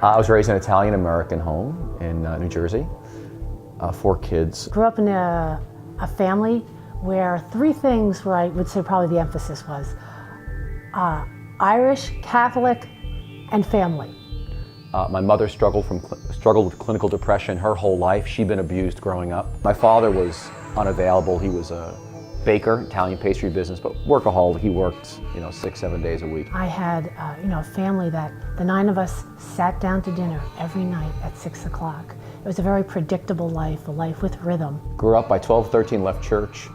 I was raised in an Italian-American home in New Jersey, 4 kids. Grew up in a family where 3 things where I would say probably the emphasis was Irish, Catholic, and family. My mother struggled with clinical depression her whole life. She'd been abused growing up. My father was unavailable. He was a baker, Italian pastry business, but workaholic. He worked, 6-7 days a week. I had, a family that the 9 of us sat down to dinner every night at 6 o'clock. It was a very predictable life, a life with rhythm. Grew up by 12, 13, left church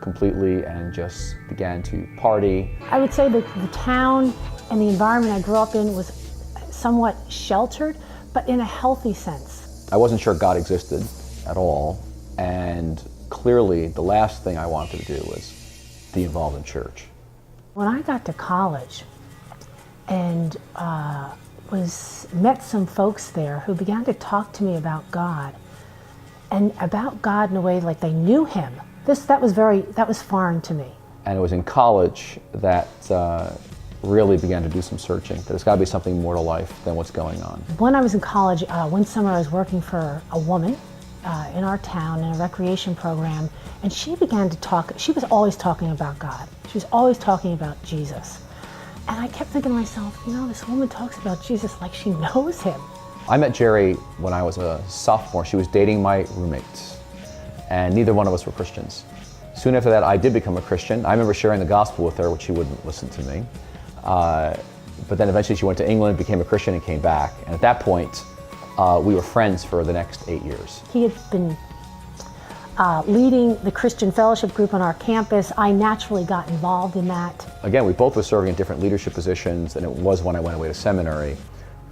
completely and just began to party. I would say that the town and the environment I grew up in was somewhat sheltered, but in a healthy sense. I wasn't sure God existed at all, and clearly the last thing I wanted to do was be involved in church. When I got to college and met some folks there who began to talk to me about God, and about God in a way like they knew Him. That was foreign to me. And it was in college that really began to do some searching, that there's got to be something more to life than what's going on. When I was in college, one summer I was working for a woman in our town in a recreation program, and she began to talk. She was always talking about God. She was always talking about Jesus. And I kept thinking to myself, this woman talks about Jesus like she knows Him. I met Jerry when I was a sophomore. She was dating my roommate, and neither one of us were Christians. Soon after that, I did become a Christian. I remember sharing the gospel with her, which she wouldn't listen to me. But then eventually she went to England, became a Christian, and came back. And at that point, we were friends for the next 8 years. He had been leading the Christian fellowship group on our campus. I naturally got involved in that. Again, we both were serving in different leadership positions, and it was when I went away to seminary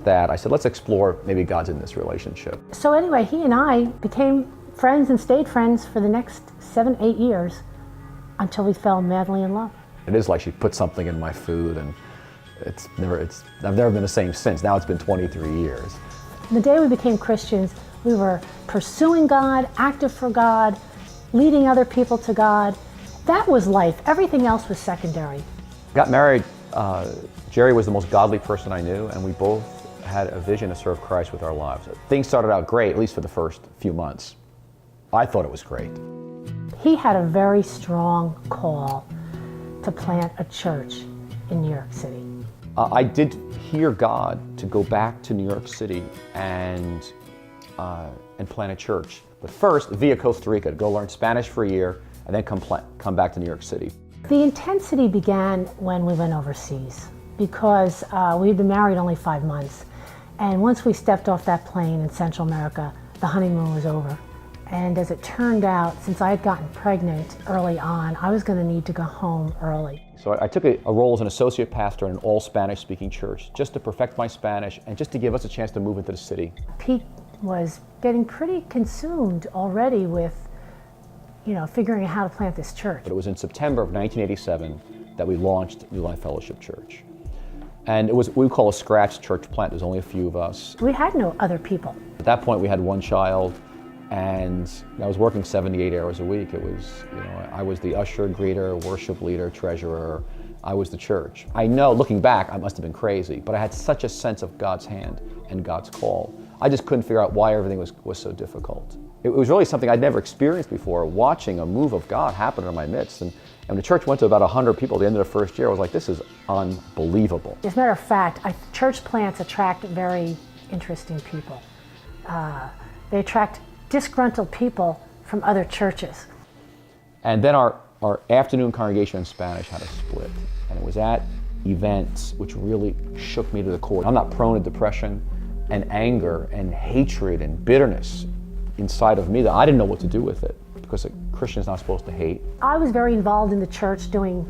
that I said, let's explore maybe God's in this relationship. So anyway, he and I became friends and stayed friends for the next 7-8 years until we fell madly in love. It is like she put something in my food, and I've never been the same since. Now it's been 23 years. The day we became Christians, we were pursuing God, active for God, leading other people to God. That was life. Everything else was secondary. Got married. Jerry was the most godly person I knew, and we both had a vision to serve Christ with our lives. Things started out great, at least for the first few months. I thought it was great. He had a very strong call to plant a church in New York City. I did hear God to go back to New York City and plant a church. But first, via Costa Rica, to go learn Spanish for a year and then come back to New York City. The intensity began when we went overseas because we had been married only 5 months. And once we stepped off that plane in Central America, the honeymoon was over. And as it turned out, since I had gotten pregnant early on, I was going to need to go home early. So I took a role as an associate pastor in an all Spanish-speaking church, just to perfect my Spanish and just to give us a chance to move into the city. Pete was getting pretty consumed already with, figuring out how to plant this church. But it was in September of 1987 that we launched New Life Fellowship Church. And it was what we call a scratch church plant. There's only a few of us. We had no other people. At that point, we had 1 child. And I was working 78 hours a week. It was, I was the usher, greeter, worship leader, treasurer. I was the church. I know, looking back, I must have been crazy, but I had such a sense of God's hand and God's call. I just couldn't figure out why everything was so difficult. It was really something I'd never experienced before, watching a move of God happen in my midst. And the church went to about 100 people at the end of the first year. I was like, this is unbelievable. As a matter of fact, church plants attract very interesting people. They attract disgruntled people from other churches. And then our afternoon congregation in Spanish had a split. And it was at events which really shook me to the core. I'm not prone to depression and anger and hatred and bitterness inside of me that I didn't know what to do with it, because a Christian is not supposed to hate. I was very involved in the church doing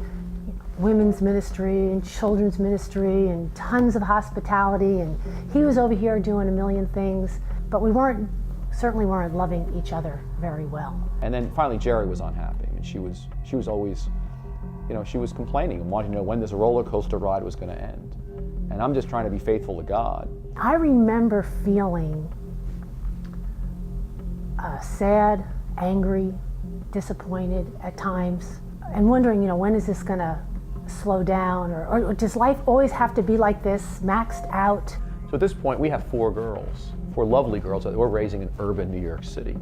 women's ministry and children's ministry and tons of hospitality, and he was over here doing a million things, but we certainly weren't loving each other very well. And then finally Jerry was unhappy, and she was always, she was complaining and wanting to know when this roller coaster ride was going to end. And I'm just trying to be faithful to God. I remember feeling sad, angry, disappointed at times, and wondering, when is this going to slow down, or does life always have to be like this, maxed out? So at this point, we have 4 girls, 4 lovely girls that we're raising in urban New York City.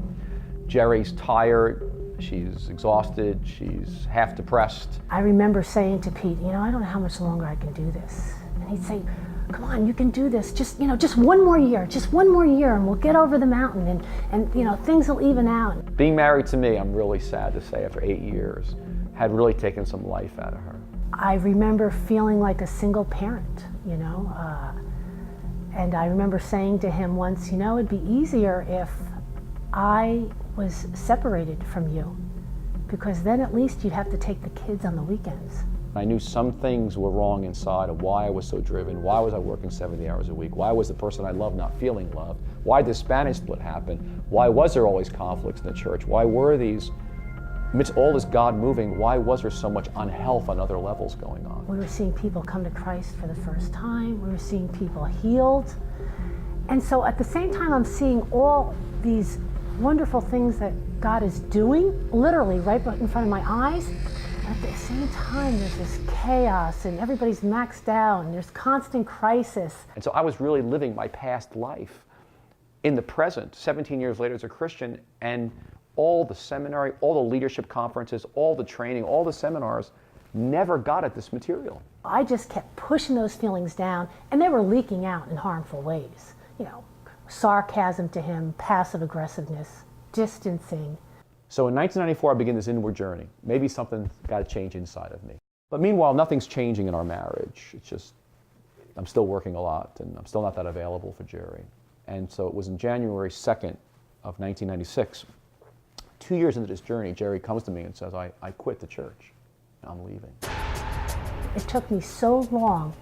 Jerry's tired, she's exhausted, she's half depressed. I remember saying to Pete, I don't know how much longer I can do this. And he'd say, come on, you can do this. Just one more year, and we'll get over the mountain, and things will even out. Being married to me, I'm really sad to say, after 8 years, had really taken some life out of her. I remember feeling like a single parent, and I remember saying to him once, it'd be easier if I was separated from you, because then at least you'd have to take the kids on the weekends. I knew some things were wrong inside of why I was so driven, why was I working 70 hours a week, why was the person I loved not feeling loved, why did the Spanish split happen, why was there always conflicts in the church, why were these, amidst all this God moving, why was there so much unhealth on other levels going on? We were seeing people come to Christ for the first time, we were seeing people healed, and so at the same time I'm seeing all these wonderful things that God is doing, literally right in front of my eyes. At the same time, there's this chaos and everybody's maxed out and there's constant crisis. And so I was really living my past life in the present, 17 years later as a Christian, and all the seminary, all the leadership conferences, all the training, all the seminars never got at this material. I just kept pushing those feelings down, and they were leaking out in harmful ways. Sarcasm to him, passive aggressiveness, distancing. So in 1994, I began this inward journey. Maybe something's got to change inside of me. But meanwhile, nothing's changing in our marriage. It's just, I'm still working a lot, and I'm still not that available for Jerry. And so it was in January 2nd of 1996, 2 years into this journey, Jerry comes to me and says, I quit the church. I'm leaving. It took me so long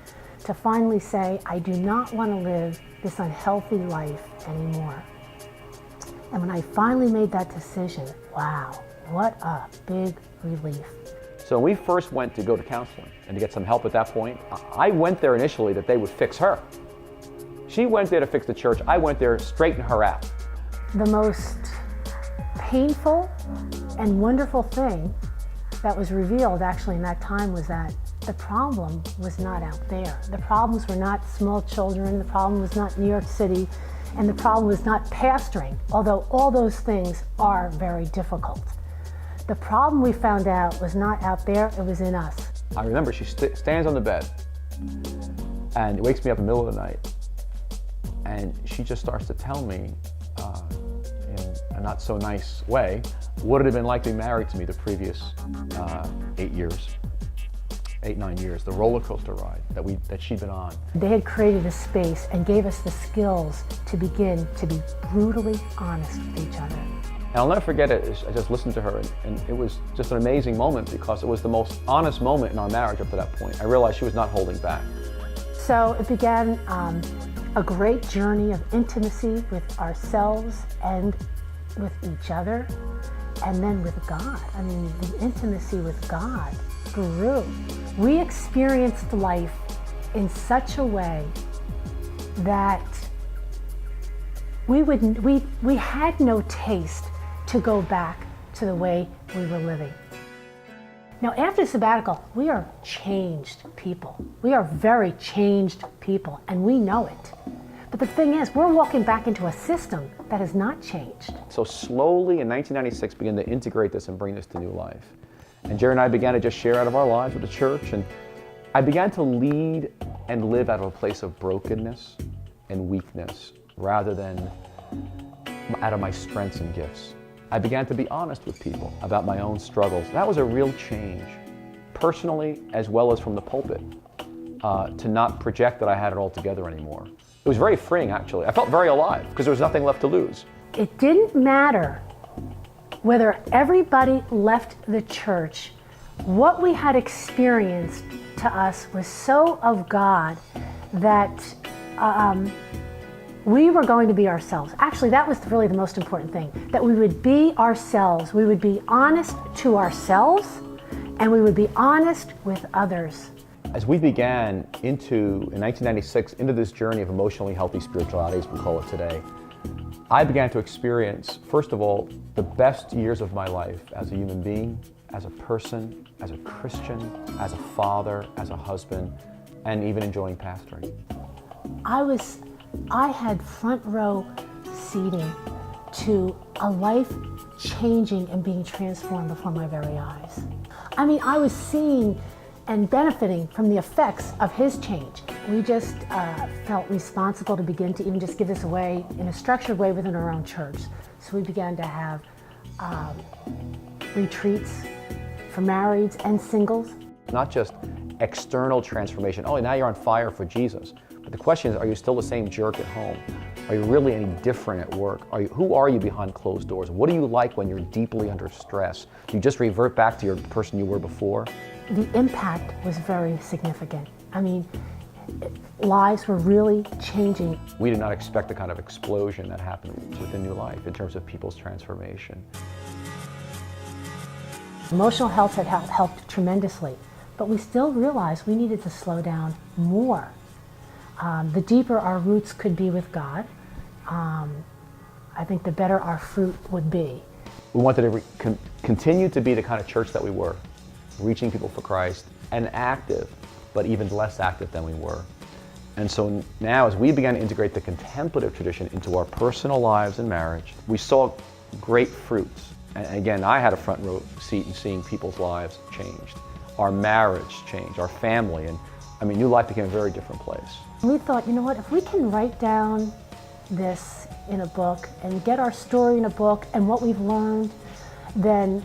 to finally say, I do not want to live this unhealthy life anymore. And when I finally made that decision, wow, what a big relief. So when we first went to go to counseling and to get some help at that point, I went there initially that they would fix her. She went there to fix the church. I went there to straighten her out. The most painful and wonderful thing that was revealed actually in that time was that the problem was not out there. The problems were not small children, the problem was not New York City, and the problem was not pastoring, although all those things are very difficult. The problem we found out was not out there, it was in us. I remember she stands on the bed and wakes me up in the middle of the night, and she just starts to tell me in a not so nice way what it had been like to be married to me the previous 9 years, the roller coaster ride that she'd been on. They had created a space and gave us the skills to begin to be brutally honest with each other. And I'll never forget it. I just listened to her, and it was just an amazing moment because it was the most honest moment in our marriage up to that point. I realized she was not holding back. So it began a great journey of intimacy with ourselves and with each other, and then with God. I mean, the intimacy with God grew. We experienced life in such a way that we had no taste to go back to the way we were living. Now, after sabbatical, we are changed people. We are very changed people, and we know it. But the thing is, we're walking back into a system that has not changed. So slowly in 1996, began to integrate this and bring this to new life. And Jerry and I began to just share out of our lives with the church, and I began to lead and live out of a place of brokenness and weakness rather than out of my strengths and gifts. I began to be honest with people about my own struggles. That was a real change, personally as well as from the pulpit, to not project that I had it all together anymore. It was very freeing, actually. I felt very alive because there was nothing left to lose. It didn't matter whether everybody left the church. What we had experienced to us was so of God that we were going to be ourselves. Actually, that was really the most important thing, that we would be ourselves. We would be honest to ourselves, and we would be honest with others. As we began in 1996, into this journey of emotionally healthy spirituality, as we call it today, I began to experience, first of all, the best years of my life as a human being, as a person, as a Christian, as a father, as a husband, and even enjoying pastoring. I was I had front row seating to a life changing and being transformed before my very eyes. I mean, I was seeing and benefiting from the effects of his change. We just felt responsible to begin to even just give this away in a structured way within our own church. So we began to have retreats for marrieds and singles. Not just external transformation, oh, now you're on fire for Jesus. But the question is, are you still the same jerk at home? Are you really any different at work? Who are you behind closed doors? What do you like when you're deeply under stress? Do you just revert back to your person you were before? The impact was very significant. I mean, lives were really changing. We did not expect the kind of explosion that happened within New Life in terms of people's transformation. Emotional health had helped tremendously, but we still realized we needed to slow down more. The deeper our roots could be with God, I think the better our fruit would be. We wanted to continue to be the kind of church that we were, reaching people for Christ, and active, but even less active than we were. And so now, as we began to integrate the contemplative tradition into our personal lives and marriage, we saw great fruits. And again, I had a front row seat in seeing people's lives changed. Our marriage changed, our family, and I mean, New Life became a very different place. We thought, you know what, if we can write down this in a book and get our story in a book and what we've learned, then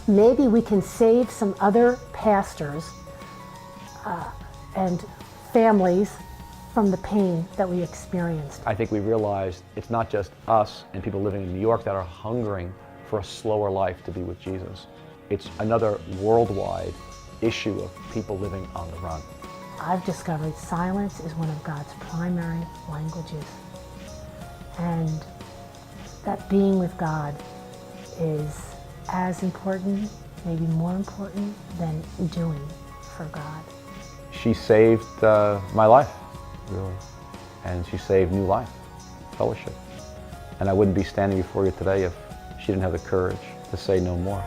maybe we can save some other pastors and families from the pain that we experienced. I think we realized it's not just us and people living in New York that are hungering for a slower life to be with Jesus. It's another worldwide issue of people living on the run. I've discovered silence is one of God's primary languages. And that being with God is as important, maybe more important, than doing for God. She saved my life, really. And she saved New Life Fellowship. And I wouldn't be standing before you today if she didn't have the courage to say no more.